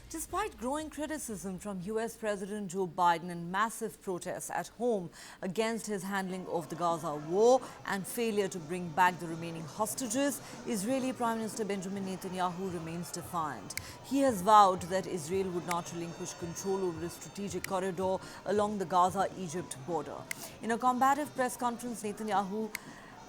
Despite growing criticism from US President Joe Biden and massive protests at home against his handling of the Gaza war and failure to bring back the remaining hostages, Israeli Prime Minister Benjamin Netanyahu remains defiant. He has vowed that Israel would not relinquish control over a strategic corridor along the Gaza-Egypt border. In a combative press conference, Netanyahu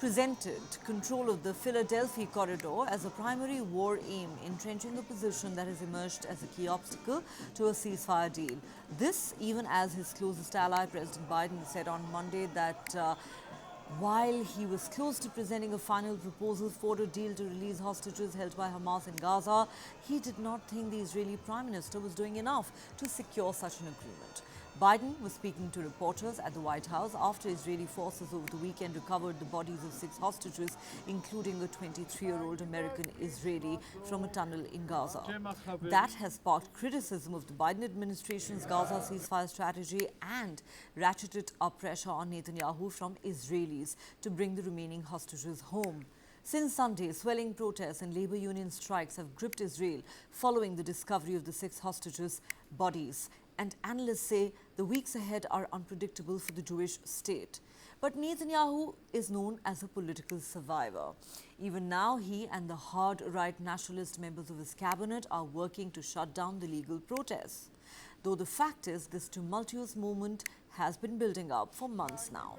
presented control of the Philadelphi corridor as a primary war aim, entrenching a position that has emerged as a key obstacle to a ceasefire deal. This, even as his closest ally, President Biden, said on Monday that while he was close to presenting a final proposal for a deal to release hostages held by Hamas in Gaza, he did not think the Israeli Prime Minister was doing enough to secure such an agreement. Biden was speaking to reporters at the White House after Israeli forces over the weekend recovered the bodies of 6 hostages, including a 23-year-old American Israeli, from a tunnel in Gaza. That has sparked criticism of the Biden administration's Gaza ceasefire strategy and ratcheted up pressure on Netanyahu from Israelis to bring the remaining hostages home. Since Sunday, swelling protests and labor union strikes have gripped Israel following the discovery of the 6 hostages' bodies. And analysts say the weeks ahead are unpredictable for the Jewish state. But Netanyahu is known as a political survivor. Even now, he and the hard-right nationalist members of his cabinet are working to shut down the legal protests. Though the fact is, this tumultuous movement has been building up for months now.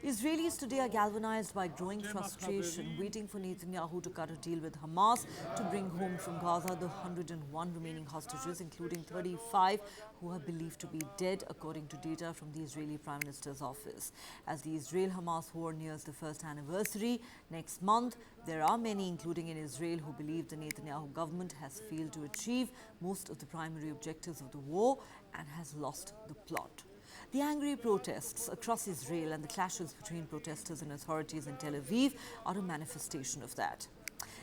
Israelis today are galvanized by growing frustration, waiting for Netanyahu to cut a deal with Hamas to bring home from Gaza the 101 remaining hostages, including 35 who are believed to be dead, according to data from the Israeli Prime Minister's office. As the Israel-Hamas war nears the first anniversary next month, there are many, including in Israel, who believe the Netanyahu government has failed to achieve most of the primary objectives of the war and has lost the plot. The angry protests across Israel and the clashes between protesters and authorities in Tel Aviv are a manifestation of that.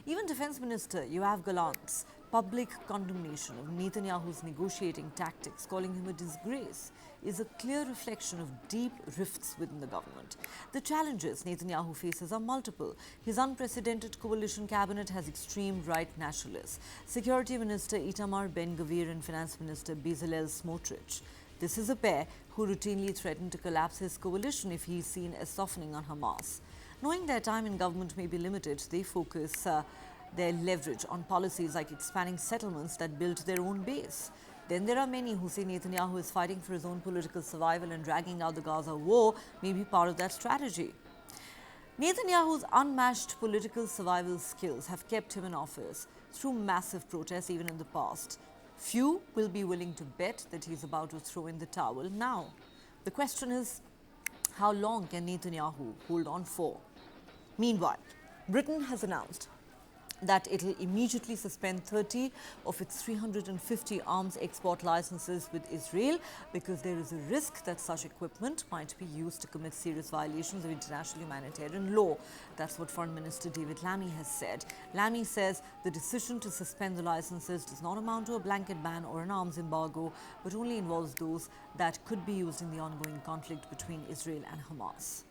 Even Defense Minister Yoav Gallant's public condemnation of Netanyahu's negotiating tactics, calling him a disgrace, is a clear reflection of deep rifts within the government. The challenges Netanyahu faces are multiple. His unprecedented coalition cabinet has extreme right nationalists, Security Minister Itamar Ben-Gvir and Finance Minister Bezalel Smotrich. This is a pair who routinely threaten to collapse his coalition if he is seen as softening on Hamas. Knowing their time in government may be limited, they focus their leverage on policies like expanding settlements that build their own base. Then there are many who say Netanyahu is fighting for his own political survival and dragging out the Gaza war may be part of that strategy. Netanyahu's unmatched political survival skills have kept him in office through massive protests even in the past. Few will be willing to bet that he's about to throw in the towel now. The question is, how long can Netanyahu hold on for? Meanwhile, Britain has announced that it will immediately suspend 30 of its 350 arms export licenses with Israel because there is a risk that such equipment might be used to commit serious violations of international humanitarian law. That's what Foreign Minister David Lammy has said. Lammy says the decision to suspend the licenses does not amount to a blanket ban or an arms embargo, but only involves those that could be used in the ongoing conflict between Israel and Hamas.